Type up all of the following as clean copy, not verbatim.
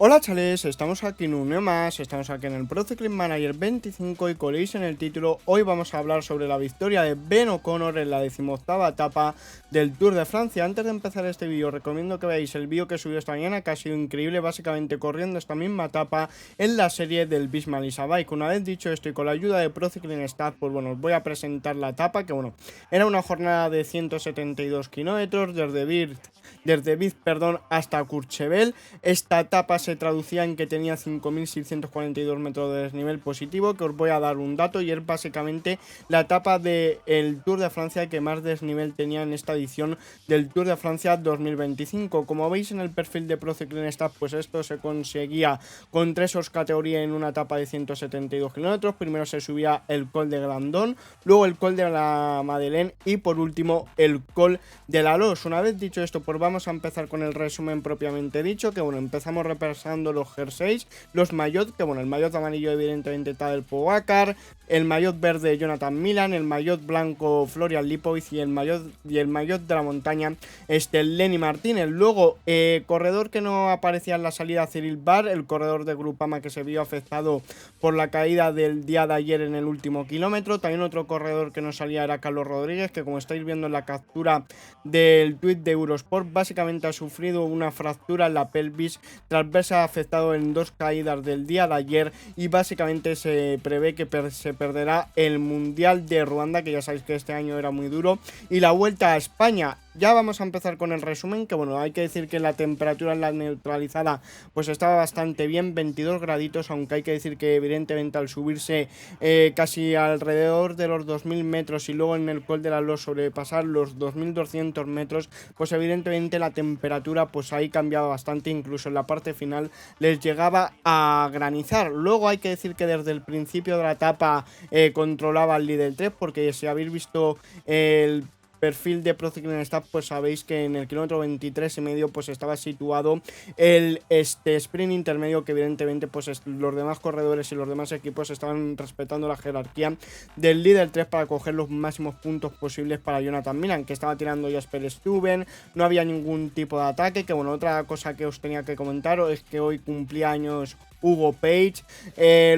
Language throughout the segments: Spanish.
Hola chales, estamos aquí en un video más, estamos aquí en el Pro Cycling Manager 25 y como veis en el título, hoy vamos a hablar sobre la victoria de Ben O'Connor en la 18ª etapa del Tour de Francia. Antes de empezar este vídeo, recomiendo que veáis el vídeo que subió esta mañana, que ha sido increíble, básicamente corriendo esta misma etapa en la serie del Bismarck Bike. Una vez dicho esto y con la ayuda de Pro Cycling Stats, pues bueno, os voy a presentar la etapa, que bueno, era una jornada de 172 kilómetros desde Viz, hasta Courchevel. Esta etapa se traducía en que tenía 5.642 metros de desnivel positivo, que os voy a dar un dato, y es básicamente la etapa del Tour de Francia que más desnivel tenía en esta edición del Tour de Francia 2025. Como veis en el perfil de Pro Cycling Stats, pues esto se conseguía con tres categorías en una etapa de 172 kilómetros. Primero se subía el Col de Glandon, luego el Col de la Madeleine y por último el Col de la Loze. Una vez dicho esto, pues vamos a empezar con el resumen propiamente dicho, que bueno, empezamos repasando los jerseys, los maillot, que bueno, el maillot amarillo evidentemente Tadej Pogačar, el maillot verde Jonathan Milan, el maillot blanco Florian Lipovic y el maillot de la montaña Lenny Martínez. Luego, corredor que no aparecía en la salida, Cyril Barr, el corredor de Groupama que se vio afectado por la caída del día de ayer en el último kilómetro. También otro corredor que no salía era Carlos Rodríguez, que como estáis viendo en la captura del tweet de Eurosport, básicamente ha sufrido una fractura en la pelvis tras verse afectado en dos caídas del día de ayer, y básicamente se prevé que se perderá el Mundial de Ruanda, que ya sabéis que este año era muy duro, y la Vuelta a España. Ya vamos a empezar con el resumen, que bueno, hay que decir que la temperatura en la neutralizada pues estaba bastante bien, 22 graditos, aunque hay que decir que evidentemente al subirse casi alrededor de los 2000 metros y luego en el Col de la Loze sobrepasar los 2200 metros, pues evidentemente la temperatura pues ahí cambiaba bastante, incluso en la parte final les llegaba a granizar. Luego hay que decir que desde el principio de la etapa controlaba el líder 3, porque si habéis visto el perfil de Pro Cycling Stats, pues sabéis que en el kilómetro 23 y medio pues estaba situado el sprint intermedio, que evidentemente pues los demás corredores y los demás equipos estaban respetando la jerarquía del líder 3 para coger los máximos puntos posibles para Jonathan Milan, que estaba tirando Jasper Stuyven. No había ningún tipo de ataque, que bueno, otra cosa que os tenía que comentar es que hoy cumplía años Hugo Page.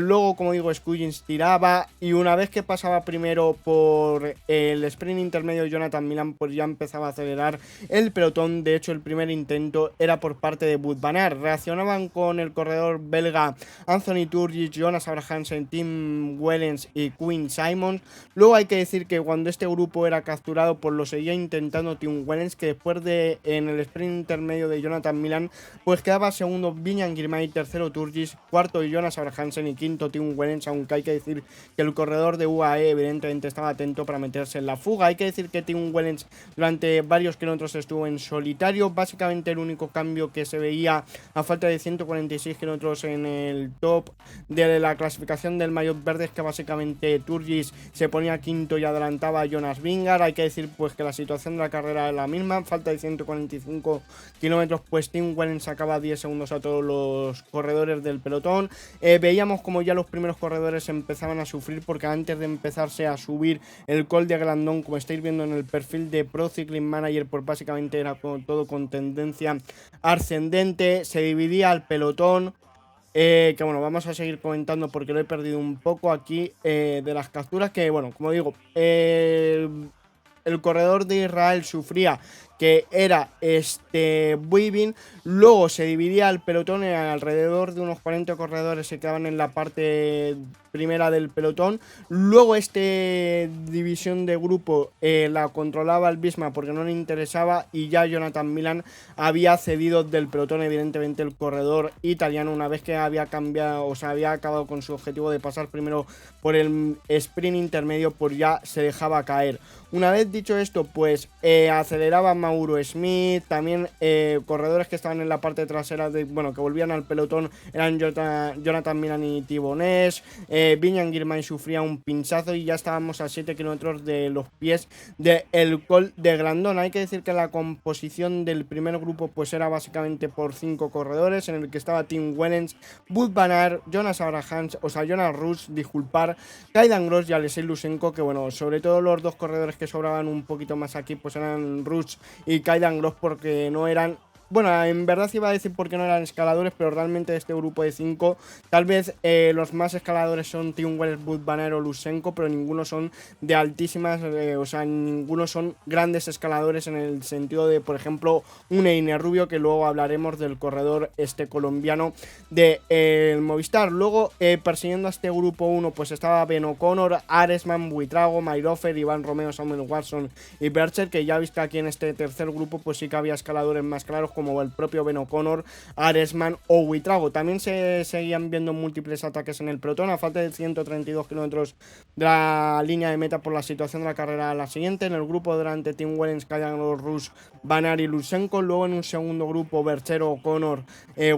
Luego, como digo, Scuggins tiraba, y una vez que pasaba primero por el sprint intermedio Jonathan Milan, pues ya empezaba a acelerar el pelotón. De hecho, el primer intento era por parte de Wout van Aert. Reaccionaban con el corredor belga Anthony Turgis, Jonas Abrahamsen, Tim Wellens y Quinn Simons. Luego hay que decir que cuando este grupo era capturado, pues lo seguía intentando Tim Wellens, que después de en el sprint intermedio de Jonathan Milan pues quedaba segundo Viñan Girmay, tercero Turgis, cuarto Jonas Abrahamsen y quinto Tim Wellens, aunque hay que decir que el corredor de UAE evidentemente estaba atento para meterse en la fuga. Hay que decir que Tim Wellens durante varios kilómetros estuvo en solitario. Básicamente el único cambio que se veía a falta de 146 kilómetros en el top de la clasificación del maillot verde es que básicamente Turgis se ponía quinto y adelantaba a Jonas Vingegaard. Hay que decir pues que la situación de la carrera es la misma, falta de 145 kilómetros, pues Tim Wellens sacaba 10 segundos a todos los corredores del pelotón. Veíamos como ya los primeros corredores empezaban a sufrir, porque antes de empezarse a subir el Col de Glandon, como estáis viendo en el perfil de Pro Cycling Manager, pues básicamente era todo con tendencia ascendente, se dividía el pelotón. Que bueno, vamos a seguir comentando porque lo he perdido un poco aquí de las capturas, que bueno, como digo, el corredor de Israel sufría, que era Buivin. Luego se dividía el pelotón en alrededor de unos 40 corredores, se quedaban en la parte primera del pelotón. Luego división de grupo la controlaba el Bismarck porque no le interesaba, y ya Jonathan Milan había cedido del pelotón evidentemente el corredor italiano, una vez que había cambiado, o sea, había acabado con su objetivo de pasar primero por el sprint intermedio, pues ya se dejaba caer. Una vez dicho esto, pues aceleraba Mauro Smith. También corredores que estaban en la parte trasera, que volvían al pelotón, eran Jonathan Milan y Thibonés. Viñan Girmay sufría un pinchazo y ya estábamos a 7 kilómetros de los pies del Col de Glandon. Hay que decir que la composición del primer grupo pues era básicamente por 5 corredores, en el que estaba Tim Wellens, Wout van Aert, Jonas Abrahamsen, Jonas Russ, disculpar, Kaidan Gross y Alexei Lusenko, que bueno, sobre todo los dos corredores que sobraban un poquito más aquí pues eran Rush y Kaidan Gross, porque no eran bueno, en verdad iba a decir por qué no eran escaladores, pero realmente de este grupo de 5, tal vez los más escaladores son Tim Wellens, Wout van Aert o Lutsenko, pero ninguno son de altísimas, o sea, ninguno son grandes escaladores en el sentido de, por ejemplo, un Einer Rubio, que luego hablaremos del corredor colombiano de Movistar. Luego, persiguiendo a este grupo 1, pues estaba Ben O'Connor, Aresman, Buitrago, Mayrofer, Iván Romeo, Samuel Watson y Bercher, que ya viste aquí en este tercer grupo, pues sí que había escaladores más claros como el propio Ben O'Connor, Aresman o Buitrago. También se seguían viendo múltiples ataques en el pelotón, a falta de 132 kilómetros de la línea de meta por la situación de la carrera a la siguiente. En el grupo delante Tim Wellens, Kajan, Rush, Van Aert y Lutsenko. Luego en un segundo grupo Bercher, O'Connor,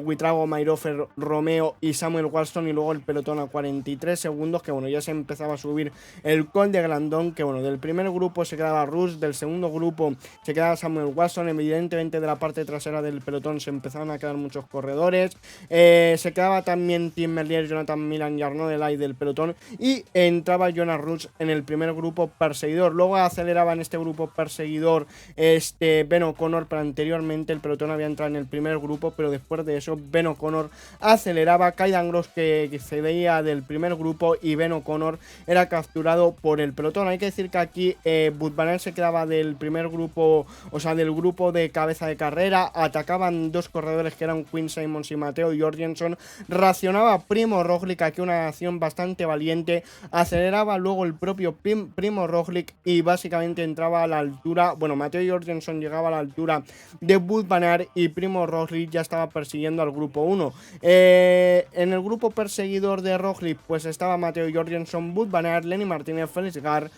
Buitrago, Mayrofer, Romeo y Samuel Watson. Y luego el pelotón a 43 segundos, que bueno, ya se empezaba a subir el Col de Glandón, que bueno, del primer grupo se quedaba Rush, del segundo grupo se quedaba Samuel Watson. Evidentemente de la parte trasera del pelotón se empezaron a quedar muchos corredores, se quedaba también Tim Merlier, Jonathan Milan y Arnaud Delay del pelotón, y entraba Jonas Rush en el primer grupo perseguidor. Luego aceleraba en este grupo perseguidor Ben O'Connor, pero anteriormente el pelotón había entrado en el primer grupo, pero después de eso Ben O'Connor aceleraba. Kaydan Gross que se veía del primer grupo y Ben O'Connor era capturado por el pelotón. Hay que decir que aquí Wout van Aert se quedaba del primer grupo, o sea, del grupo de cabeza de carrera. Atacaban dos corredores que eran Quinn Simmons y Matteo Jorgensen. Racionaba Primo Roglic, aquí una acción bastante valiente. Aceleraba luego el propio Primo Roglic y básicamente entraba a la altura, bueno, Matteo Jorgensen llegaba a la altura de Wout van Aert y Primo Roglic ya estaba persiguiendo al grupo 1. En el grupo perseguidor de Roglic pues estaba Matteo Jorgensen, Wout van Aert, Lenny Martínez, Felix Gal,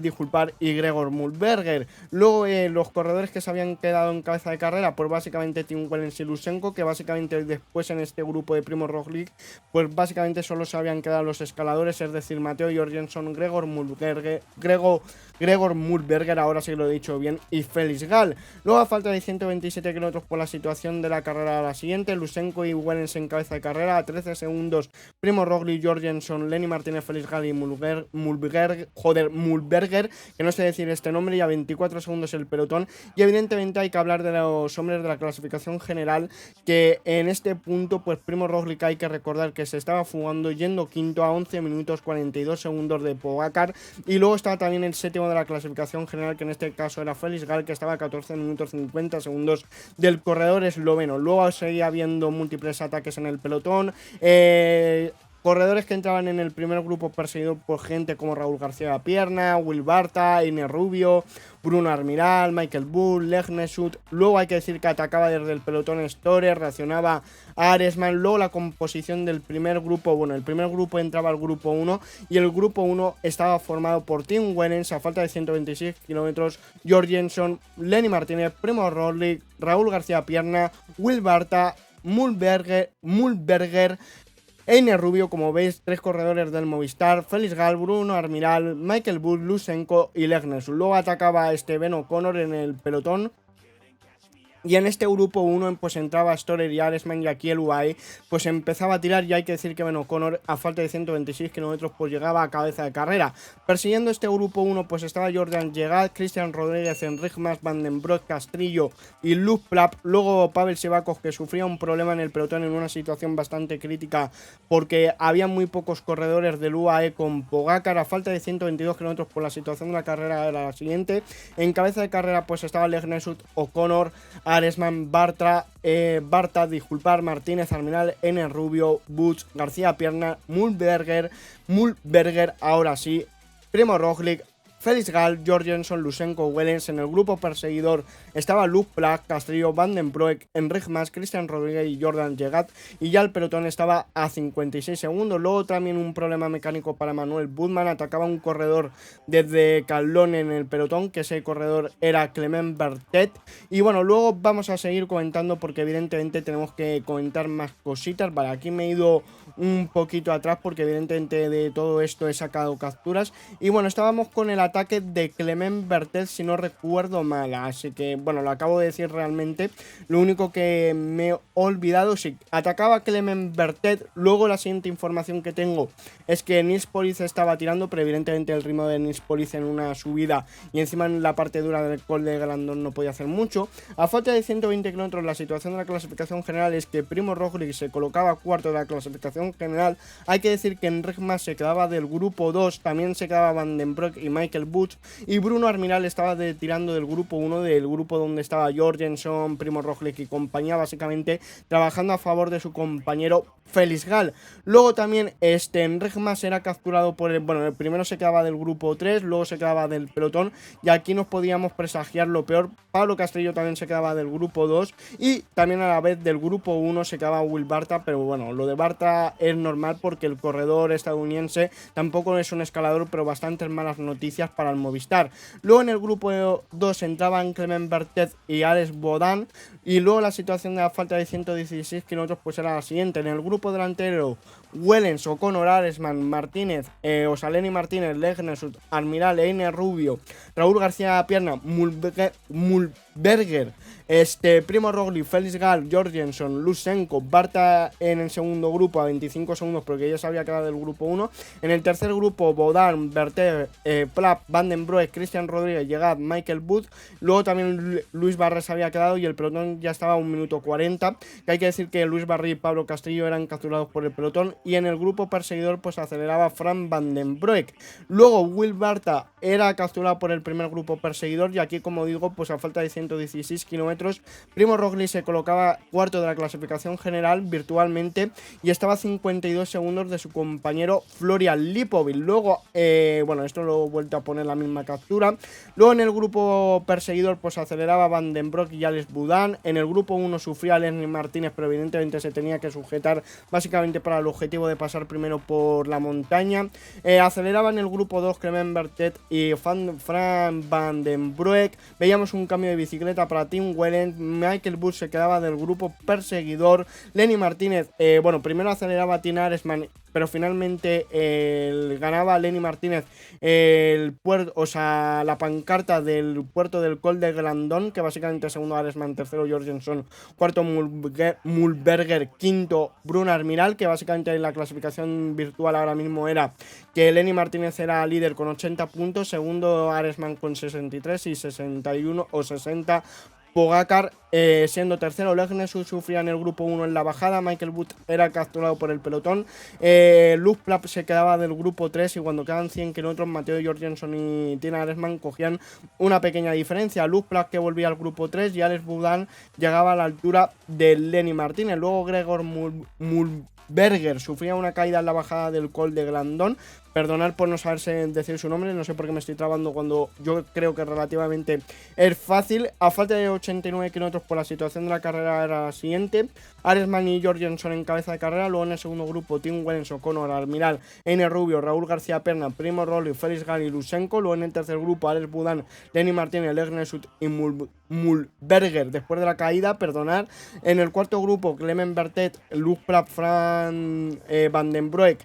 disculpar, y Gregor Mulberger. Luego los corredores que se habían quedado en cabeza de carrera, pues básicamente Tim Wellens y Lutsenko, que básicamente después en este grupo de Primo Roglic, pues básicamente solo se habían quedado los escaladores, es decir, Matteo Jorgensen, Gregor Mulberger, ahora sí lo he dicho bien, y Felix Gal. Luego, a falta de 127 kilómetros por la situación de la carrera a la siguiente, Lutsenko y Wellens en cabeza de carrera, a 13 segundos Primo Roglic, Jorgensen, Lenny Martínez, Felix Gal y Mulberger, que no sé decir este nombre, y a 24 segundos el pelotón. Y evidentemente hay que hablar de los hombres de la clasificación general, que en este punto pues Primo Roglic hay que recordar que se estaba fugando yendo quinto a 11 minutos 42 segundos de Pogacar, y luego estaba también el séptimo de la clasificación general, que en este caso era Felix Gal, que estaba a 14 minutos 50 segundos del corredor esloveno. Luego seguía habiendo múltiples ataques en el pelotón, corredores que entraban en el primer grupo perseguido por gente como Raúl García Pierna, Will Barta, Einer Rubio, Bruno Armiral, Michael Bull, Legnesut. Luego hay que decir que atacaba desde el pelotón Storer, reaccionaba a Aresman. Luego la composición del primer grupo, bueno, el primer grupo entraba al grupo 1 y el grupo 1 estaba formado por Tim Wellens a falta de 126 kilómetros, Jorgensen, Lenny Martínez, Primo Roglic, Raúl García Pierna, Will Barta, Mulberger, Einer Rubio, como veis, tres corredores del Movistar, Felix Gal, Bruno Armiral, Michael Bull, Lutsenko y Legnes. Luego atacaba Ben O'Connor en el pelotón. Y en este grupo 1 pues entraba Storer y Aresman, y aquí el UAE pues empezaba a tirar, y hay que decir que Ben O'Connor a falta de 126 kilómetros pues llegaba a cabeza de carrera. Persiguiendo este grupo 1 pues estaba Jordan Llegat, Cristian Rodríguez, Enric Mas, Van den Broek, Castrillo y Luke Plapp. Luego Pavel Sivakov, que sufría un problema en el pelotón en una situación bastante crítica porque había muy pocos corredores del UAE con Pogacar. A falta de 122 kilómetros por la situación de la carrera era la siguiente. En cabeza de carrera pues estaba Legnesut, O'Connor, Aresman, Barta, Martínez, Arminal, N. Rubio, Butch, García Pierna, Mulberger, ahora sí, Primo Roglic, Felix Gal, Jorgensen, Lutsenko, Wellens. En el grupo perseguidor estaba Luke Plack, Castrillo, Van den Broek, Enric Mas, Cristian Rodríguez y Jordan Llegat, y ya el pelotón estaba a 56 segundos. Luego también un problema mecánico para Manuel Buchmann, atacaba un corredor desde Calón en el pelotón, que ese corredor era Clement Bertet. Y bueno, luego vamos a seguir comentando porque evidentemente tenemos que comentar más cositas. Vale, aquí me he ido un poquito atrás porque evidentemente de todo esto he sacado capturas. Y bueno, estábamos con el ataque ataque de Clement Bertet, si no recuerdo mal. Así que, bueno, lo acabo de decir realmente. Lo único que me he olvidado, sí, atacaba Clement Bertet. Luego la siguiente información que tengo es que Nils Police estaba tirando, pero evidentemente el ritmo de Nils Police en una subida y encima en la parte dura del Col de Grandón no podía hacer mucho. A falta de 120 kilómetros, la situación de la clasificación general es que Primo Roglic se colocaba cuarto de la clasificación general. Hay que decir que Enric Mas se quedaba del grupo 2, también se quedaba Van den Broek y Michael Woods, y Bruno Armiral estaba tirando del grupo 1, del grupo donde estaba Jorgenson, Primo Roglic y compañía, básicamente trabajando a favor de su compañero Félix Gall. Luego también Enric Mas era capturado por el primero se quedaba del grupo 3, luego se quedaba del pelotón, y aquí nos podíamos presagiar lo peor. Pablo Castillo también se quedaba del grupo 2 y también a la vez del grupo 1 se quedaba Will Barta, pero bueno, lo de Barta es normal porque el corredor estadounidense tampoco es un escalador, pero bastantes malas noticias para el Movistar. Luego en el grupo 2 entraban Clement Bertet y Alex Bodin, y luego la situación de la falta de 116 kilómetros pues era la siguiente. En el grupo delantero, Wellens, O'Connor, Aresman, Martínez, Osaleni Martínez, Legnesut, Armiral, Einer Rubio, Raúl García Pierna, Mulberger, Primo Roglic, Félix Gall, Jorgenson, Lusenko, Barta en el segundo grupo a 25 segundos porque ya se había quedado del grupo 1. En el tercer grupo, Bodin, Bertet, Plap, Van den Broek, Cristian Rodríguez, Llegat, Michael Booth. Luego también Luis Barra se había quedado y el pelotón ya estaba a 1 minuto 40. Que hay que decir que Luis Barra y Pablo Castillo eran capturados por el pelotón, y en el grupo perseguidor pues aceleraba Fran Van den Broek. Luego Will Barta era capturado por el primer grupo perseguidor, y aquí, como digo, pues a falta de 116 kilómetros, Primo Roglic se colocaba cuarto de la clasificación general virtualmente y estaba a 52 segundos de su compañero Florian Lipovic. Luego, esto lo he vuelto a poner la misma captura. Luego en el grupo perseguidor pues aceleraba Van den Broek y Alex Bodin. En el grupo 1 sufría Lenny Martínez, pero evidentemente se tenía que sujetar básicamente para el objetivo de pasar primero por la montaña. Aceleraba en el grupo 2 Clement Bertet y Fran Van den Broek. Veíamos un cambio de bicicleta para Tim Wellens. Michael Woods se quedaba del grupo perseguidor. Lenny Martínez, primero aceleraba a Tina Aresman, pero finalmente ganaba Lenny Martínez la pancarta del puerto del Col de Grandón, que básicamente segundo Aresman, tercero Jorgenson, cuarto Mulberger, quinto Bruno Armiral, que básicamente en la clasificación virtual ahora mismo era que Lenny Martínez era líder con 80 puntos, segundo Aresman con 63 y 61 o 60 Pogacar, siendo tercero. Legnesut sufría en el grupo 1 en la bajada. Michael Woods era capturado por el pelotón. Luke Plap se quedaba del grupo 3, y cuando quedan 100 kilómetros, Mateo Jorgenson y Tina Aresman cogían una pequeña diferencia. Luke Plap que volvía al grupo 3 y Alex Bodin llegaba a la altura de Lenny Martínez. Luego Gregor Mulberger sufría una caída en la bajada del Col de Grandón. Perdonad por no saberse decir su nombre, no sé por qué me estoy trabando cuando yo creo que relativamente es fácil. A falta de 89 kilómetros, por la situación de la carrera era la siguiente. Aresman y Jorgenson en cabeza de carrera. Luego en el segundo grupo, Tim Wellens, O'Connor, Armiral, Einer Rubio, Raúl García Perna, Primo Roglic, Félix Gall y Lusenko. Luego en el tercer grupo, Alex Bodin, Lenny Martínez, Legnesut y Mulberger después de la caída, perdonad. En el cuarto grupo, Clement Bertet, Luke Plap, Fran Van den Broek,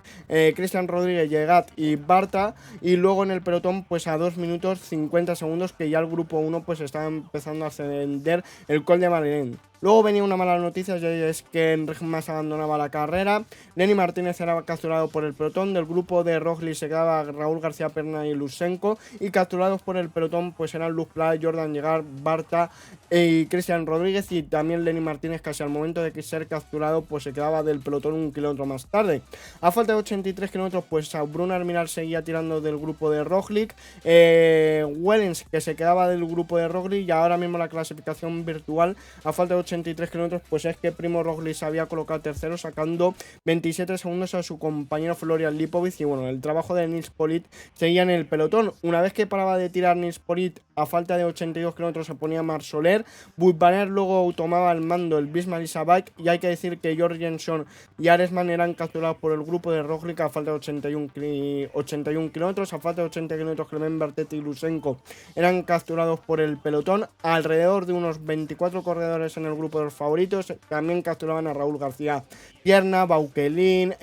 Cristian Rodríguez, Llegat y Barta. Y luego en el pelotón pues a 2 minutos 50 segundos, que ya el grupo 1 pues estaba empezando a ascender el Col de Madeleine. Luego venía una mala noticia, y es que Enric Mas abandonaba la carrera. Lenny Martínez era capturado por el pelotón. Del grupo de Roglic se quedaba Raúl García Perna y Lusenko, y capturados por el pelotón pues eran Luke Plap, Jordan Llegat, Barta y Cristian Rodríguez, y también Lenny Martínez, casi al momento de ser capturado pues se quedaba del pelotón 1 kilómetro más tarde. A falta de 83 kilómetros pues a Bruno Armiral seguía tirando del grupo de Roglic. Wellens, que se quedaba del grupo de Roglic, y ahora mismo la clasificación virtual a falta de 83 kilómetros pues es que Primo Roglic se había colocado tercero, sacando 27 segundos a su compañero Florian Lipovic. Y bueno, el trabajo de Nils Police seguía en el pelotón. Una vez que paraba de tirar Nils Police, a falta de 82 kilómetros se ponía Marc Soler. Wout luego tomaba el mando el Visma Bike, y hay que decir que Jorgenson y Aresman eran capturados por el grupo de Roglic a falta de 81 kilómetros. A falta de 80 kilómetros, Clement Bertet y Lusenko eran capturados por el pelotón. Alrededor de unos 24 corredores en el grupo de los favoritos. También capturaban a Raúl García Pierna, Bauquelin,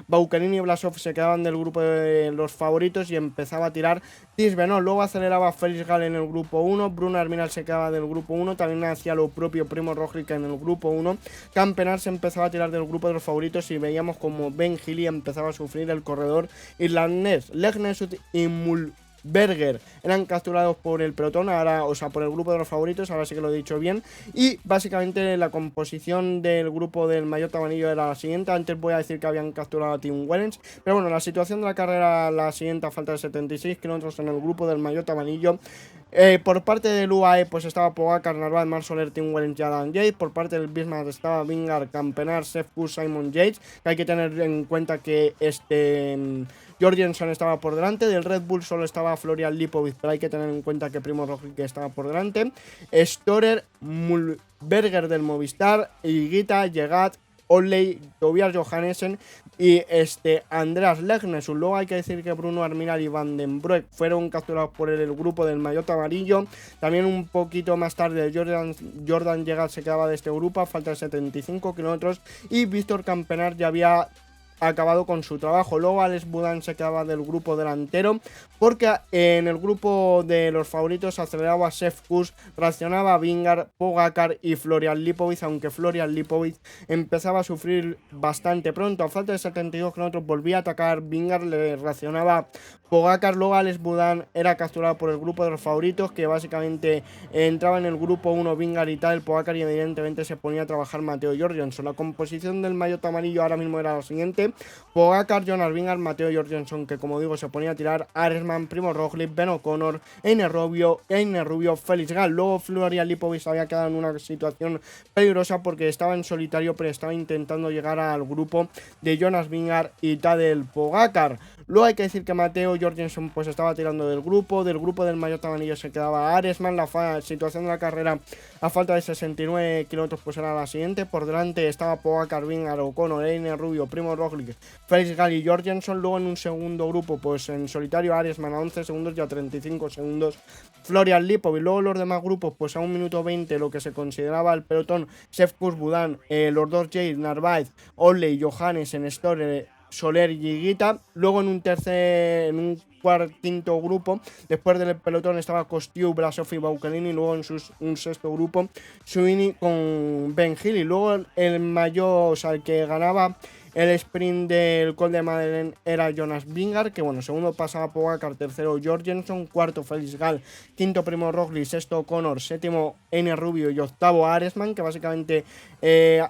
Bauquelin y Blasov se quedaban del grupo de los favoritos y empezaba a tirar Tisbenó. Luego aceleraba Félix Gal en el grupo 1, Bruno Arminal se quedaba del grupo 1, también hacía lo propio Primo Roglic en el grupo 1. Campenar se empezaba a tirar del grupo de los favoritos y veíamos como Ben Healy empezaba a sufrir el corredor irlandés. Legnesut y Mulberger eran capturados por el pelotón, ahora, o sea, por el grupo de los favoritos, ahora sí que lo he dicho bien. Y básicamente la composición del grupo del maillot amarillo era la siguiente. Antes voy a decir que habían capturado a Tim Wellens, pero bueno, la situación de la carrera la siguiente a falta de 76 kilómetros en el grupo del maillot amarillo. Por parte del UAE pues estaba Pogacar, Narváez, Marc Soler, Tim Wellens y Adam Yates. Por parte del Bismarck estaba Vingegaard, Campenar, Sepp Kuss, Simon Yates, que hay que tener en cuenta que Jorgensen estaba por delante. Del Red Bull solo estaba Florian Lipovic, pero hay que tener en cuenta que Primo Roglic estaba por delante. Storer, Mulberger del Movistar, Higuita, Llegat, Olley, Tobias Johannesen y Andreas Legnesund. Luego hay que decir que Bruno Arminal y Van den Broek fueron capturados por el grupo del maillot amarillo. También un poquito más tarde Jordan Llegat se quedaba de este grupo a falta de 75 kilómetros y Víctor Campenar ya había acabado con su trabajo. Luego Alex Budan se quedaba del grupo delantero porque en el grupo de los favoritos aceleraba Sepp Kuss, reaccionaba Vingegaard, Pogacar y Florian Lipovic, aunque Florian Lipovic empezaba a sufrir bastante pronto. A falta de 72 kilómetros volvía a atacar Vingegaard, le reaccionaba Pogacar. Luego Alex Budan era capturado por el grupo de los favoritos, que básicamente entraba en el grupo 1 Vingegaard y tal, Pogacar, y evidentemente se ponía a trabajar Matteo Jorgensen. La composición del maillot amarillo ahora mismo era la siguiente: Pogacar, Jonas Vingegaard, Matteo Jorgensen, que como digo se ponía a tirar, Arensman, Primo Roglic, Ben O'Connor, Einer Rubio, Félix Gal. Luego Florian Lipovic había quedado en una situación peligrosa porque estaba en solitario, pero estaba intentando llegar al grupo de Jonas Vingegaard y Tadej Pogacar. Luego hay que decir que Matteo Jorgensen pues estaba tirando del grupo del maillot amarillo se quedaba Arensman. La situación de la carrera a falta de 69 kilómetros pues era la siguiente: por delante estaba Pogacar, Vingegaard, O'Connor, Einer Rubio, Primo Roglic, Félix Gal y Jorgensen. Luego en un segundo grupo pues en solitario Arensman a 11 segundos y a 35 segundos Florian Lipovic. Luego los demás grupos pues a 1 minuto 20 lo que se consideraba el pelotón: Sepp Kuss, Budan, los dos Yates, Narváez, Olley, Johannesen, Storer, Soler y Higuita. Luego en un quinto grupo, después del pelotón, estaba Kostiu, Blasov y Bauquelin, y luego en un sexto grupo Suini con Ben Healy. Luego el mayor, o sea, el que ganaba el sprint del Col de Madeleine era Jonas Vingegaard, que bueno, segundo pasaba Pogacar, tercero Jorgensen, cuarto Félix Gal, quinto Primo Roglic, sexto O'Connor, séptimo Einer Rubio y octavo Arensman, que básicamente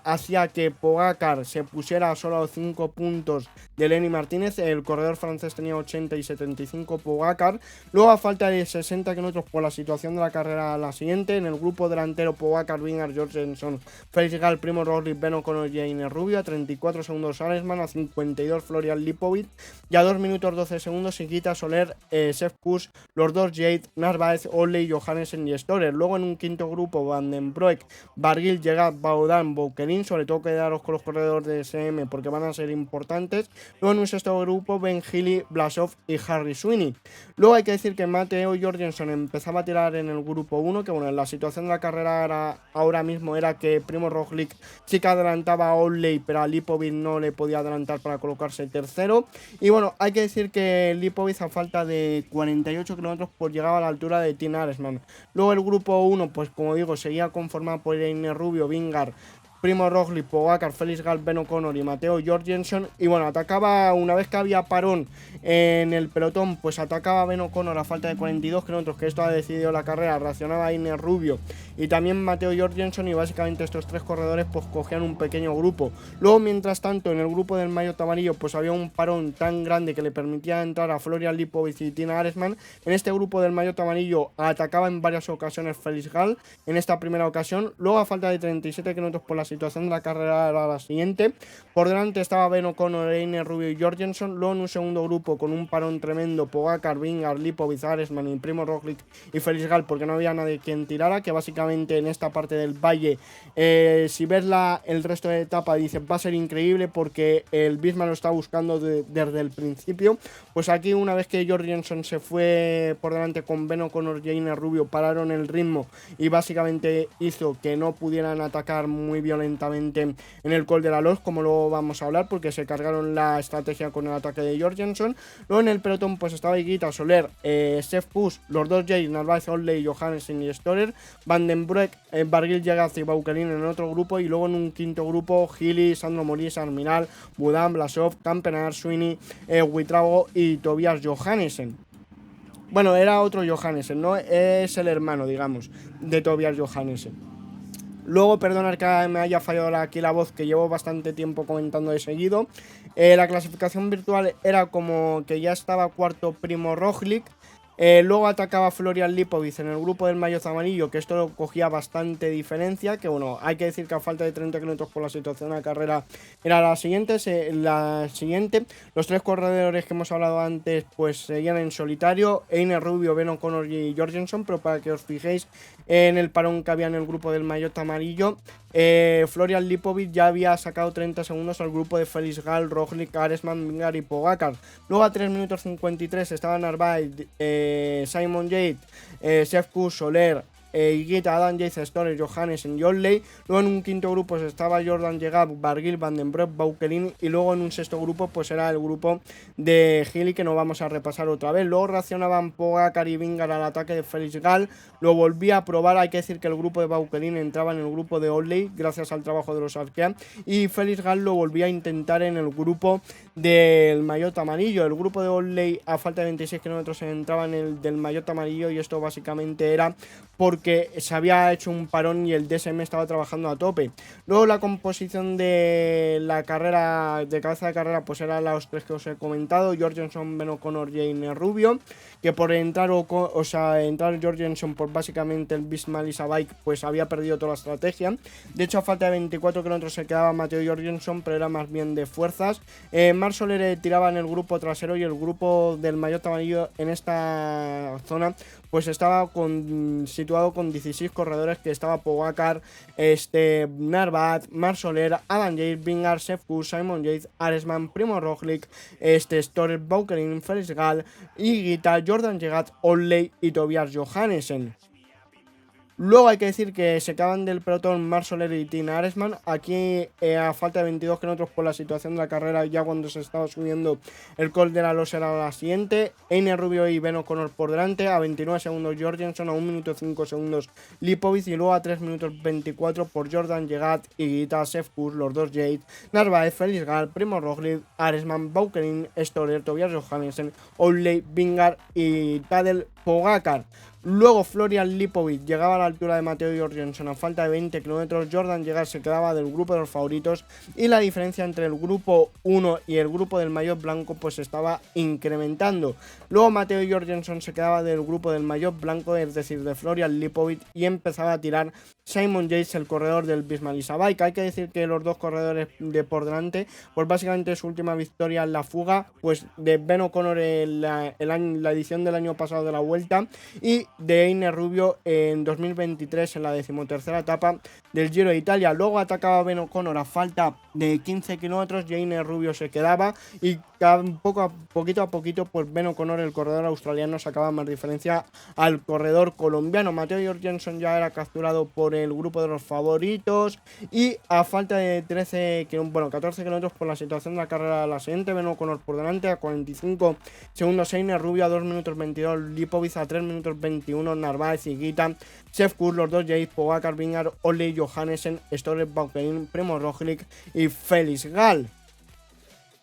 hacía que Pogacar se pusiera solo a 5 puntos de Lenny Martínez. El corredor francés tenía 80 y 75 Pogacar. Luego a falta de 60 kilómetros por la situación de la carrera la siguiente: en el grupo delantero Pogacar, Vingegaard, Jorgensen, Félix Gal, Primo Roglic, Ben O'Connor y Einer Rubio. A 34 segundos Arensman, a 52 Florian Lipovic y a 2 minutos 12 segundos Higuita, Soler, Sepp Kuss, los dos Yates, Narváez, Olley, Johannesen y Storer. Luego en un quinto grupo Van den Broek, Barguil, Llegat, Baudan, Bauquelin. Sobre todo quedaros con los corredores de SM porque van a ser importantes. Luego en un sexto grupo Ben Healy, Blasov y Harry Sweeney. Luego hay que decir que Matteo Jorgensen empezaba a tirar en el grupo 1, que bueno, la situación de la carrera ahora mismo era que Primo Roglic sí que adelantaba a Olley, pero a Lipovic no le podía adelantar para colocarse tercero. Y bueno, hay que decir que Lipovic a falta de 48 kilómetros pues llegaba a la altura de Tim Arensman. Luego el grupo 1 pues como digo seguía conformado por Einer Rubio, Vingegaard, Primo Roglic, Pogacar, Félix Gal, Ben O'Connor y Matteo Jorgensen. Y bueno, atacaba, una vez que había parón en el pelotón, pues atacaba Ben O'Connor a falta de 42 kilómetros, que esto ha decidido la carrera, reaccionaba Einer Rubio y también Matteo Jorgensen, y básicamente estos tres corredores pues cogían un pequeño grupo. Luego, mientras tanto, en el grupo del maillot amarillo pues había un parón tan grande que le permitía entrar a Florian Lipovic y Tina Arensman. En este grupo del maillot amarillo atacaba en varias ocasiones Félix Gal en esta primera ocasión. Luego, a falta de 37 kilómetros por la situación de la carrera era la siguiente. Por delante estaba Ben O'Connor, Einer Rubio y Jorgensen. Luego en un segundo grupo con un parón tremendo, Pogačar, Vingegaard, Lipovic, Aresman y Primo Roglic y Felix Gall, porque no había nadie quien tirara, que básicamente en esta parte del valle, si ves el resto de etapa, dices va a ser increíble porque el Bisma lo está buscando desde el principio. Pues aquí, una vez que Jorgensen se fue por delante con Ben O'Connor y Einer Rubio, pararon el ritmo y básicamente hizo que no pudieran atacar muy violentamente en el Col de la Loz, como lo vamos a hablar, porque se cargaron la estrategia con el ataque de Jorgensen. Luego en el pelotón pues estaba Higuita, Soler, Sepp Kuss, los dos Yates, Narváez, Olley, Johannessen y Storer, Van den Broek, Barguil, Llegaz y Baukelin en otro grupo, y luego en un quinto grupo Gili, Sandro Moris, Arminal, Budam, Blasov, Campenaerts, Sweeney, Huitrago y Tobias Johannessen. Bueno, era otro Johannessen, ¿no? Es el hermano, digamos, de Tobias Johannessen. Luego, perdonar que me haya fallado aquí la voz, que llevo bastante tiempo comentando de seguido. La clasificación virtual era como que ya estaba cuarto Primo Roglic. Luego atacaba Florian Lipovic en el grupo del maillot amarillo, que esto lo cogía bastante diferencia, que bueno, hay que decir que a falta de 30 kilómetros por la situación de la carrera era la siguiente. Los tres corredores que hemos hablado antes pues seguían en solitario, Einer Rubio, Ben O'Connor y Jorgensen, pero para que os fijéis en el parón que había en el grupo del maillot amarillo, Florian Lipovic ya había sacado 30 segundos al grupo de Felix Gall, Roglic, Aresman, Vingegaard y Pogačar. Luego a 3 minutos 53 estaban Narváez, Simon Yates, Sepp Kuss, Soler, Higuita, Adam Yates, Storer, Johannessen y Olley. Luego en un quinto grupo estaba Jordan Llegat, Barguil, Van den Broek, Baukelin, y luego en un sexto grupo pues era el grupo de Gili, que no vamos a repasar otra vez. Luego reaccionaban Pogačar y Vingegaard al ataque de Felix Gall, lo volví a probar. Hay que decir que el grupo de Baukelin entraba en el grupo de Olley gracias al trabajo de los Arkea, y Felix Gall lo volvía a intentar en el grupo del maillot amarillo. El grupo de Olley a falta de 26 kilómetros entraba en el del maillot amarillo, y esto básicamente era porque se había hecho un parón y el DSM estaba trabajando a tope. Luego la composición de la carrera, de cabeza de carrera, pues eran los tres que os he comentado: Jorgensen, Ben O'Connor y Einer Rubio, que por entrar entrar Jorgensen por básicamente el Bisma Bike, pues había perdido toda la estrategia. De hecho, a falta de 24 kilómetros se quedaba Mateo Jorgensen, pero era más bien de fuerzas. Marc Soler tiraba en el grupo trasero, y el grupo del maillot amarillo en esta zona pues estaba situado con 16 corredores, que estaba Pogačar, Narváez, Marc Soler, Adam Yates, Vingegaard, Sepp Kuss, Simon Yates, Aresman, Primo Roglic, Storer, Baukelin, Felix Gall, Higuita, Jordan Llegat, Olley y Tobias Johannessen. Luego hay que decir que se acaban del pelotón Marc Soler y Tina Aresman. Aquí a falta de 22 kilómetros por la situación de la carrera, ya cuando se estaba subiendo el Col de la Loz, era la siguiente: Einer Rubio y Ben O'Connor por delante, a 29 segundos Jorgensen, a 1 minuto 5 segundos Lipovic, y luego a 3 minutos 24 por Jordan Llegat, Higuita, Sepp Kuss, los dos Yates, Narváez, Felix Gall, Primo Roglic, Aresman, Baukelin, Storer, Tobias Johannessen, Olley, Vingegaard y Tadej Pogačar. Luego Florian Lipovic llegaba a la altura de Mateo Jorgensen a falta de 20 kilómetros. Jordan Llegat se quedaba del grupo de los favoritos, y la diferencia entre el grupo 1 y el grupo del maillot blanco pues estaba incrementando. Luego Mateo Jorgensen se quedaba del grupo del maillot blanco, es decir, de Florian Lipovic, y empezaba a tirar Simon Yates, el corredor del Bisma Bike. Hay que decir que los dos corredores de por delante, pues básicamente su última victoria en la fuga pues de Ben O'Connor en la edición del año pasado de la Vuelta, y de Einer Rubio en 2023 en la 13ª etapa del Giro de Italia. Luego atacaba Ben O'Connor a falta de 15 kilómetros, y Einer Rubio se quedaba, y poquito a poquito pues Ben O'Connor, el corredor australiano, sacaba más diferencia al corredor colombiano. Mateo Jorgensen ya era capturado por el grupo de los favoritos, y a falta de 14 kilómetros por la situación de la carrera, la siguiente: Ben O'Connor por delante, a 45 segundos Einer Rubio, a 2 minutos 22 Lipovic, a 3 minutos 21 Narváez, Higuita, Sepp Kuss, los dos Yates, Pogačar, Vingegaard, Olley, Johannessen, Storer, Baukelin, Primo Roglic y Felix Gall.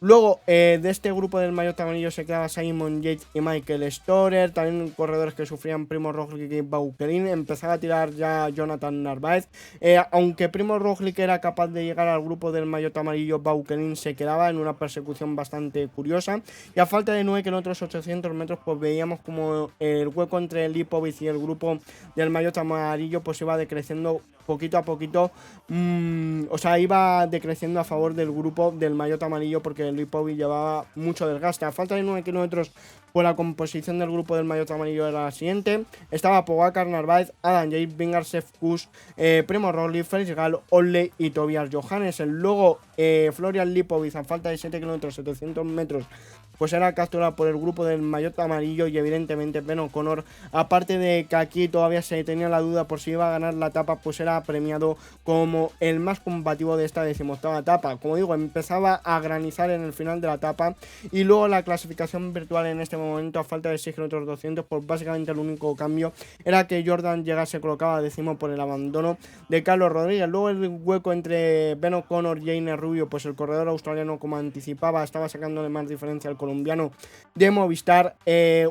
Luego de este grupo del maillot amarillo se quedaba Simon Yates y Michael Storer, también corredores que sufrían Primo Roglic y Baukelin. Empezaba a tirar ya Jonathan Narváez, aunque Primo Roglic era capaz de llegar al grupo del maillot amarillo, Baukelin se quedaba en una persecución bastante curiosa, y a falta de 9 kilómetros, 800 metros, pues veíamos como el hueco entre Lipovic y el grupo del maillot amarillo pues iba decreciendo poquito a poquito, o sea, iba decreciendo a favor del grupo del maillot amarillo, porque Lipovic llevaba mucho desgaste. A falta de 9 kilómetros, pues la composición del grupo del maillot amarillo era la siguiente. Estaba Pogačar, Narváez, Adam Yates, Vingegaard, Sepp Kuss, Primož Roglič, Felix Gall, Olley y Tobias Johannessen. Luego Florian Lipovic, a falta de 7 kilómetros, 700 metros, pues era capturado por el grupo del maillot amarillo, y evidentemente Ben O'Connor, aparte de que aquí todavía se tenía la duda por si iba a ganar la etapa, pues era premiado como el más combativo de esta 18ª etapa. Como digo, empezaba a granizar en el final de la etapa, y luego la clasificación virtual en este momento, a falta de 6 kilómetros 200, pues básicamente el único cambio era que Jordan se colocaba décimo por el abandono de Carlos Rodríguez. Luego el hueco entre Ben O'Connor y Einer Rubio, pues el corredor australiano, como anticipaba, estaba sacándole más diferencia al colombiano de Movistar.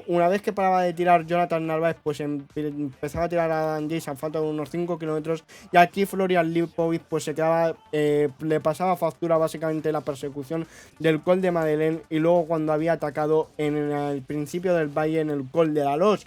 Una vez que paraba de tirar Jonathan Narváez, pues empezaba a tirar a Dan Yates a falta de unos 5 kilómetros, y aquí Florian Lipovic pues se quedaba, le pasaba factura básicamente la persecución del Col de Madeleine, y luego cuando había atacado en el principio del valle en el Col de la Los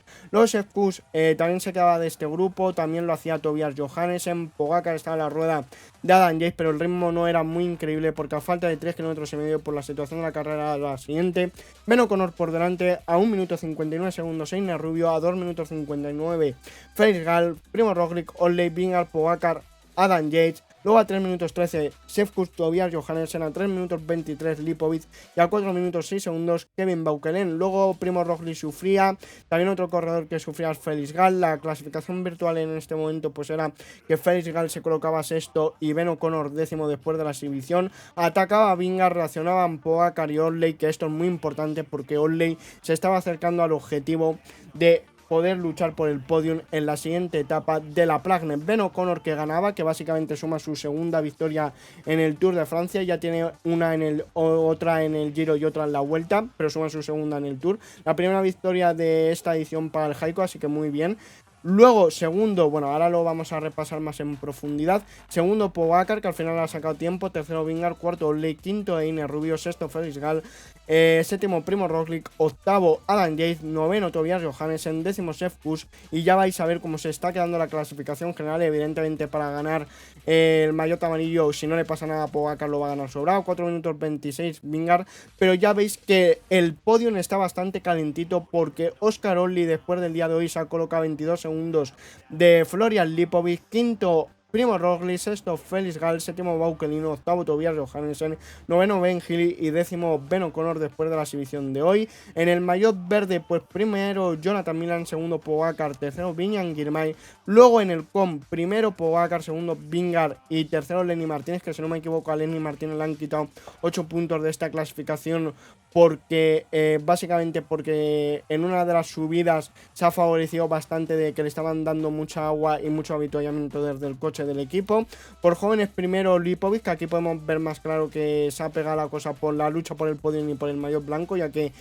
Sepp Kuss también se quedaba de este grupo, también lo hacía Tobias Johannessen. Pogačar estaba en la rueda de Adam Yates, pero el ritmo no era muy increíble, porque a falta de 3 kilómetros y medio, por la situación de la carrera era la siguiente: Ben O'Connor por delante a 1 minuto 59 segundos, Einer Rubio a 2 minutos 59, Felix Gall, Primož Roglič, Olley, Vingegaard, Pogačar, Adam Yates. Luego a 3 minutos 13 Sepp Kuss, Tobias Johannessen, a 3 minutos 23 Lipovic, y a 4 minutos 6 segundos Kevin Bauquelin. Luego Primož Roglič sufría, también otro corredor que sufría es Felix Gall. La clasificación virtual en este momento pues era que Felix Gall se colocaba sexto y Ben O'Connor décimo después de la exhibición. Atacaba a Vingegaard, reaccionaban Pogačar y Olley, que esto es muy importante porque Olley se estaba acercando al objetivo de poder luchar por el podium en la siguiente etapa de la Plagne. Ben O'Connor, que ganaba, que básicamente suma su segunda victoria en el Tour de Francia, ya tiene otra en el Giro y otra en la Vuelta, pero suma su segunda en el Tour. La primera victoria de esta edición para el Jayco, así que muy bien. Luego, segundo, bueno, ahora lo vamos a repasar más en profundidad. Segundo, Pogačar, que al final ha sacado tiempo. Tercero, Vingegaard. Cuarto, Olley. Quinto, Einer Rubio. Sexto, Felix Gall. Séptimo, Primož Roglič. Octavo, Adam Yates. Noveno, Tobias Johannessen. Décimo, Sepp Kuss. Y ya vais a ver cómo se está quedando la clasificación general. Evidentemente, para ganar el maillot amarillo, si no le pasa nada a Pogačar, lo va a ganar sobrado. 4 minutos 26, Vingegaard. Pero ya veis que el podium está bastante calentito, porque Óscar Olley, después del día de hoy, se ha colocado 22 segundos de Florian Lipovic. Quinto, Primož Roglič. Sexto, Felix Gall. Séptimo, Bauquelin. Octavo, Tobias Johannessen. Noveno, Ben Hill. Y décimo, Ben O'Connor, después de la exhibición de hoy. En el maillot verde, pues primero Jonathan Milan, segundo Pogačar, tercero Viñan Girmay. Luego en el COM, primero Pogačar, segundo Vingegaard y tercero Lenny Martínez, que si no me equivoco a Lenny Martínez le han quitado 8 puntos de esta clasificación, porque básicamente porque en una de las subidas se ha favorecido bastante de que le estaban dando mucha agua y mucho avituallamiento desde el coche del equipo. Por jóvenes, primero Lipovic, que aquí podemos ver más claro que se ha pegado la cosa por la lucha por el podio y por el maillot blanco, ya que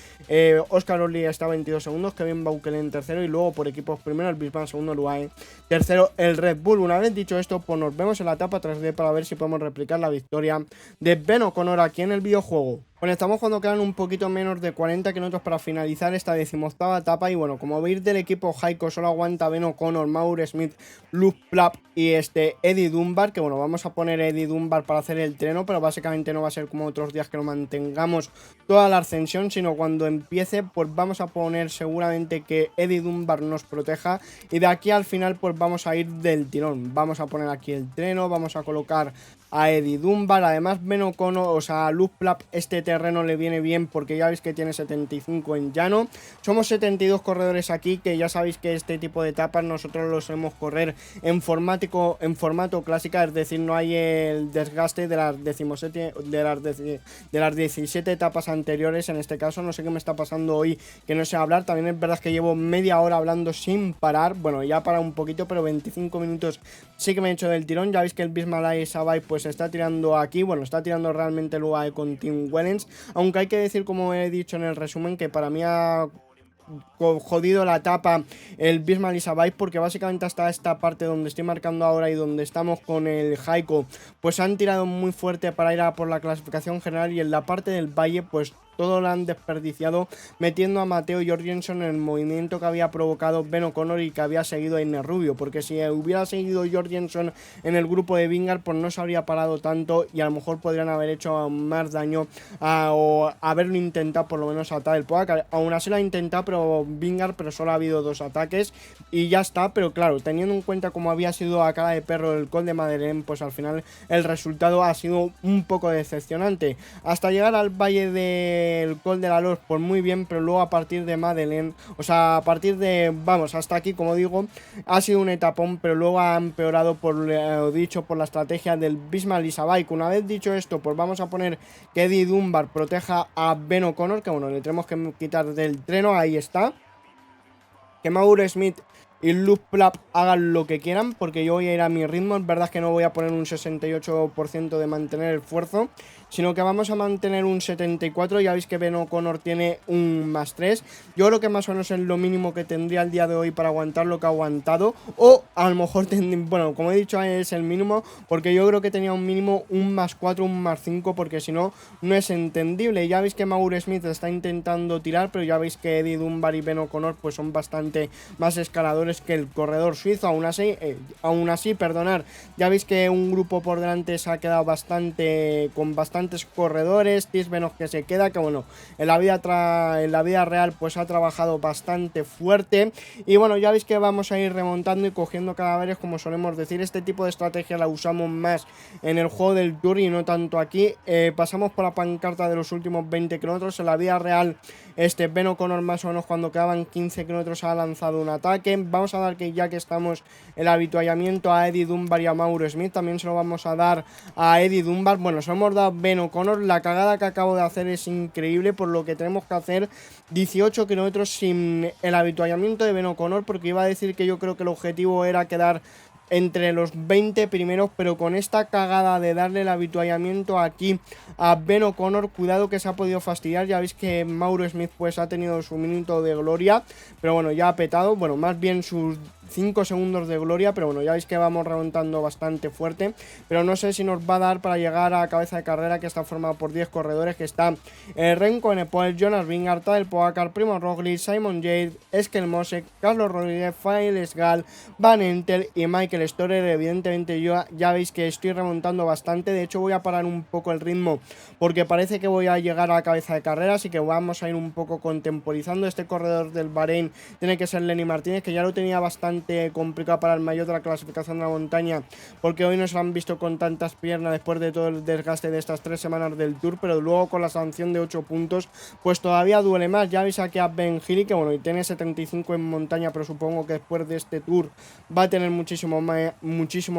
Óscar Olley está a 22 segundos, Kevin Bauquelin tercero, y luego por equipos primero el Bismarck, segundo el UAE, tercero el Red Bull. Una vez dicho esto, pues nos vemos en la etapa 3D para ver si podemos replicar la victoria de Ben O'Connor aquí en el videojuego. Bueno, estamos cuando quedan un poquito menos de 40 kilómetros para finalizar esta 18ª etapa, y bueno, como veis del equipo Jayco solo aguanta Ben O'Connor, Mauro Smith, Luke Plapp y Eddie Dunbar, que bueno, vamos a poner a Eddie Dunbar para hacer el treno, pero básicamente no va a ser como otros días que lo mantengamos toda la ascensión, sino cuando empiece pues vamos a poner seguramente que Eddie Dunbar nos proteja, y de aquí al final pues vamos a ir del tirón. Vamos a poner aquí el treno, vamos a colocar a Eddie Dunbar. Además Ben O'Connor, o sea, Luke Plapp, este terreno le viene bien porque ya veis que tiene 75 en llano. Somos 72 corredores aquí, que ya sabéis que este tipo de etapas nosotros los solemos correr en formato clásica, es decir, no hay el desgaste de las 17 de las 17 etapas anteriores. En este caso no sé qué me está pasando hoy, que no sé hablar. También es verdad que llevo media hora hablando sin parar. Bueno, ya para un poquito, pero 25 minutos sí que me he hecho del tirón. Ya veis que el Bismarck y Savay pues está tirando aquí, bueno, está tirando realmente el UAE con Tim Wellens, aunque hay que decir, como he dicho en el resumen, que para mí ha jodido la etapa el Bismarck y Savay, porque básicamente hasta esta parte donde estoy marcando ahora y donde estamos con el Jayco, pues han tirado muy fuerte para ir a por la clasificación general, y en la parte del valle pues todo lo han desperdiciado metiendo a Matteo Jorgensen en el movimiento que había provocado Ben O'Connor y que había seguido a Iner Rubio, porque si hubiera seguido Jorgensen en el grupo de Vingar, pues no se habría parado tanto y a lo mejor podrían haber hecho más daño o haberlo intentado por lo menos atar el Pogacar. Aún así lo ha intentado pero Vingar, pero solo ha habido 2 ataques y ya está. Pero claro, teniendo en cuenta cómo había sido a cara de perro el Col de Madeleine, pues al final el resultado ha sido un poco decepcionante. Hasta llegar al valle del Col de la Loz, pues muy bien, pero luego a partir de Madeleine, o sea, a partir de, vamos, hasta aquí, como digo, ha sido un etapón, pero luego ha empeorado por lo dicho, por la estrategia del Bismarck Isabay. Una vez dicho esto, pues vamos a poner que Eddie Dunbar proteja a Ben O'Connor, que bueno, le tenemos que quitar del treno, ahí está. Que Mauro Smith y Luke Plapp hagan lo que quieran, porque yo voy a ir a mi ritmo. Es verdad que no voy a poner un 68% de mantener el esfuerzo, sino que vamos a mantener un 74%. Ya veis que Ben O'Connor tiene un +3. Yo creo que más o menos es lo mínimo que tendría el día de hoy para aguantar lo que ha aguantado. O a lo mejor, bueno, como he dicho, es el mínimo, porque yo creo que tenía un mínimo un +4, un +5, porque si no, no es entendible. Ya veis que Mauro Smith está intentando tirar, pero ya veis que Eddie Dunbar y Ben O'Connor pues son bastante más escaladores que el corredor suizo. Aún así, perdonar, ya veis que un grupo por delante se ha quedado con bastantes corredores. Tisbenov que se queda, que bueno, en la vida real pues ha trabajado bastante fuerte. Y bueno, ya veis que vamos a ir remontando y cogiendo cadáveres, como solemos decir. Este tipo de estrategia la usamos más en el juego del Tour y no tanto aquí. Pasamos por la pancarta de los últimos 20 kilómetros. En la vida real, Ben O'Connor más o menos cuando quedaban 15 kilómetros ha lanzado un ataque. Vamos a dar que ya que estamos el habituallamiento a Eddie Dunbar y a Mauro Smith, también se lo vamos a dar a Eddie Dunbar. Bueno, se lo hemos dado a Ben O'Connor. La cagada que acabo de hacer es increíble, por lo que tenemos que hacer 18 kilómetros sin el habituallamiento de Ben O'Connor, porque iba a decir que yo creo que el objetivo era quedar entre los 20 primeros, pero con esta cagada de darle el habituallamiento aquí a Ben O'Connor, cuidado que se ha podido fastidiar. Ya veis que Mauro Smith pues ha tenido su minuto de gloria, pero bueno, ya ha petado, bueno, más bien sus 5 segundos de gloria, pero bueno, ya veis que vamos remontando bastante fuerte, pero no sé si nos va a dar para llegar a cabeza de carrera, que está formado por 10 corredores, que está Renko, Enepoel, Jonas Vingegaard, el Pogacar, Primož Roglič, Simon Yates, Eskel Mosek, Carlos Rodríguez, Failes Gal, Van Entel y Michael Storer. Evidentemente yo ya veis que estoy remontando bastante. De hecho voy a parar un poco el ritmo porque parece que voy a llegar a cabeza de carrera, así que vamos a ir un poco contemporizando. Este corredor del Bahrein tiene que ser Lenny Martínez, que ya lo tenía bastante complicado para el maillot de la clasificación de la montaña, porque hoy no se lo han visto con tantas piernas después de todo el desgaste de estas 3 semanas del Tour, pero luego con la sanción de 8 puntos pues todavía duele más. Ya veis aquí a Ben Hill, que bueno, y tiene 75 en montaña, pero supongo que después de este Tour va a tener muchísimo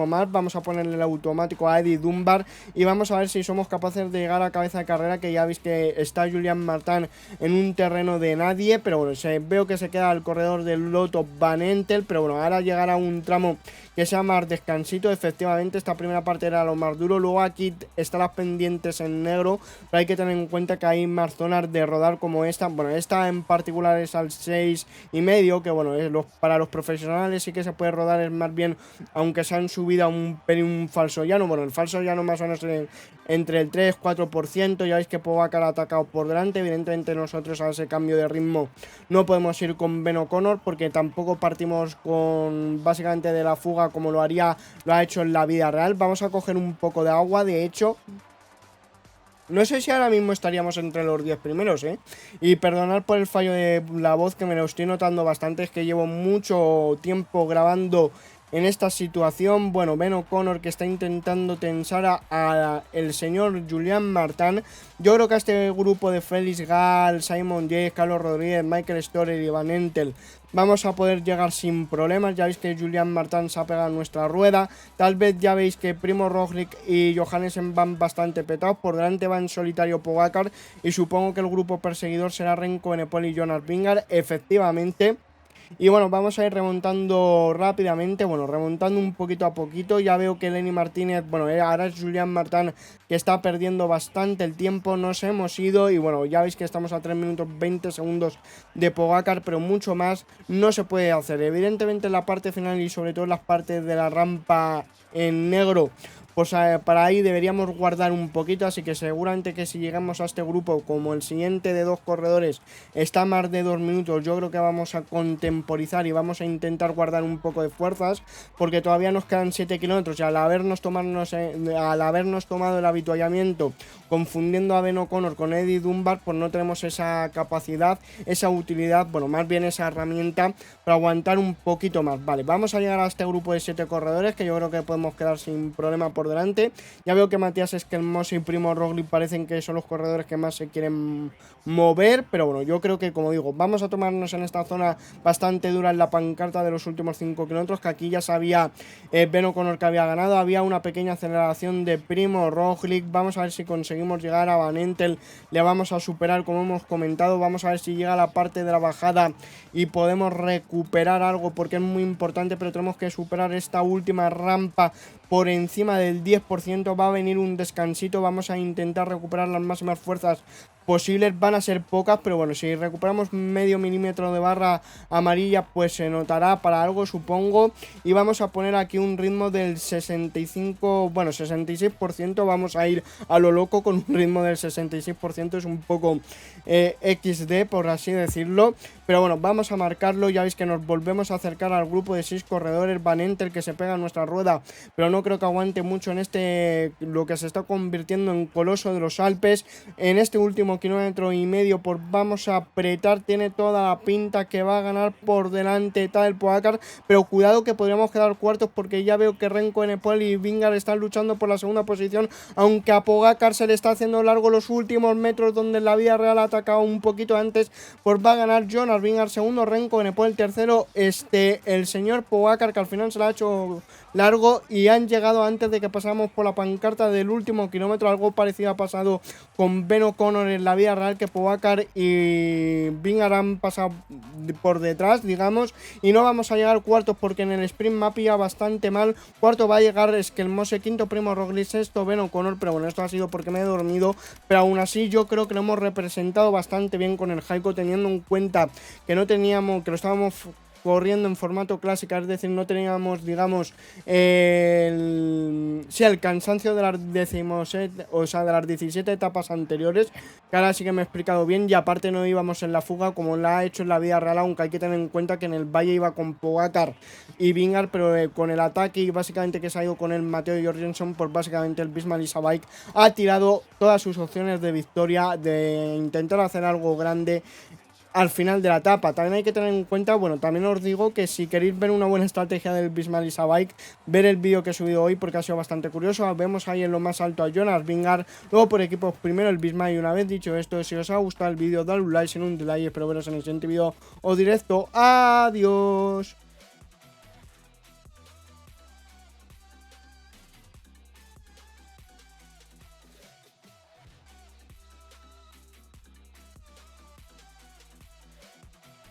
más. Vamos a ponerle el automático a Eddie Dunbar y vamos a ver si somos capaces de llegar a cabeza de carrera, que ya veis que está Julian Martin en un terreno de nadie, pero bueno, veo que se queda el corredor del Lotto Van Entel, pero bueno, ahora llegará un tramo que sea más descansito. Efectivamente, esta primera parte era lo más duro. Luego aquí están las pendientes en negro, pero hay que tener en cuenta que hay más zonas de rodar como esta. Bueno, esta en particular es al 6,5, que bueno, para los profesionales sí que se puede rodar, es más bien, aunque se han subido a un falso llano. Bueno, el falso llano más o menos entre el 3-4%. Ya veis que Pogacar ha atacado por delante. Evidentemente nosotros a ese cambio de ritmo no podemos ir con Ben O'Connor, porque tampoco partimos con básicamente de la fuga como lo ha hecho en la vida real. Vamos a coger un poco de agua. De hecho, no sé si ahora mismo estaríamos entre los 10 primeros, Y perdonad por el fallo de la voz, que me lo estoy notando bastante. Es que llevo mucho tiempo grabando en esta situación. Bueno, Ben O'Connor que está intentando tensar a el señor Julian Martin. Yo creo que a este grupo de Félix Gal, Simon Yates, Carlos Rodríguez, Michael Storer y Van Entel vamos a poder llegar sin problemas. Ya veis que Julian Martin se ha pegado a nuestra rueda. Tal vez ya veis que Primož Roglič y Johannesen van bastante petados. Por delante va en solitario Pogacar y supongo que el grupo perseguidor será Renko, Enepoel y Jonas Vingegaard. Efectivamente. Y bueno, vamos a ir remontando rápidamente, bueno, remontando un poquito a poquito. Ya veo que Lenny Martínez, bueno, ahora es Julian Martin que está perdiendo bastante el tiempo. Nos hemos ido y bueno, ya veis que estamos a 3 minutos 20 segundos de Pogacar, pero mucho más no se puede hacer. Evidentemente en la parte final y sobre todo en las partes de la rampa en negro, pues para ahí deberíamos guardar un poquito, así que seguramente que si llegamos a este grupo, como el siguiente de 2 corredores está más de 2 minutos, yo creo que vamos a contemporizar y vamos a intentar guardar un poco de fuerzas, porque todavía nos quedan 7 kilómetros y al habernos tomado el habituallamiento confundiendo a Ben O'Connor con Eddie Dunbar, pues no tenemos esa capacidad, esa utilidad, bueno, más bien esa herramienta para aguantar un poquito más. Vale, vamos a llegar a este grupo de 7 corredores que yo creo que podemos quedar sin problema por delante. Ya veo que Matías Esquelmose y Primo Roglic parecen que son los corredores que más se quieren mover, pero bueno, yo creo que, como digo, vamos a tomarnos en esta zona bastante dura en la pancarta de los últimos 5 kilómetros, que aquí ya sabía Ben O'Connor que había ganado, había una pequeña aceleración de Primo Roglic, vamos a ver si conseguimos llegar a Van Entel, le vamos a superar como hemos comentado, vamos a ver si llega a la parte de la bajada y podemos recuperar algo porque es muy importante, pero tenemos que superar esta última rampa por encima del 10%, va a venir un descansito, vamos a intentar recuperar las máximas fuerzas posibles, van a ser pocas, pero bueno, si recuperamos medio milímetro de barra amarilla, pues se notará para algo, supongo, y vamos a poner aquí un ritmo del 65, bueno, 66%, vamos a ir a lo loco con un ritmo del 66%, es un poco XD, por así decirlo, pero bueno, vamos a marcarlo, ya veis que nos volvemos a acercar al grupo de 6 corredores, Van Entel que se pega a nuestra rueda, pero no creo que aguante mucho en lo que se está convirtiendo en coloso de los Alpes, en este último kilómetro y medio, pues vamos a apretar, tiene toda la pinta que va a ganar por delante Tadej Pogačar, pero cuidado que podríamos quedar cuartos porque ya veo que Remco Evenepoel y Vingegaard están luchando por la segunda posición, aunque a Pogačar se le está haciendo largo los últimos metros donde en la vida real ha atacado un poquito antes, pues va a ganar Jonas Vingegaard segundo, Remco Evenepoel tercero, el señor Pogačar que al final se la ha hecho largo y han llegado antes de que pasáramos por la pancarta del último kilómetro. Algo parecido ha pasado con Ben O'Connor en la vida real, que Pogačar y Vingegaard han pasado por detrás, digamos, y no vamos a llegar cuartos porque en el sprint me ha pillado bastante mal. Cuarto va a llegar Esquelmose, quinto Primo Roglic, sexto Ben O'Connor, pero bueno, esto ha sido porque me he dormido, pero aún así yo creo que lo hemos representado bastante bien con el Jayco, teniendo en cuenta que no teníamos, que lo estábamos corriendo en formato clásica, es decir, no teníamos, digamos, el cansancio de las de las 17 etapas anteriores, que ahora sí que me he explicado bien, y aparte no íbamos en la fuga como la ha hecho en la vida real, aunque hay que tener en cuenta que en el Valle iba con Pogačar y Vingegaard, pero con el ataque y básicamente que se ha ido con el Matteo Jorgensen, pues básicamente el Visma-Lease Bike ha tirado todas sus opciones de victoria, de intentar hacer algo grande al final de la etapa. También hay que tener en cuenta, bueno, también os digo que si queréis ver una buena estrategia del Visma-Lease Bike, ver el vídeo que he subido hoy porque ha sido bastante curioso. Vemos ahí en lo más alto a Jonas Vingegaard, luego por equipos primero el Visma, y una vez dicho esto, si os ha gustado el vídeo, dale un like, sin un dislike, espero veros en el siguiente vídeo o directo. Adiós.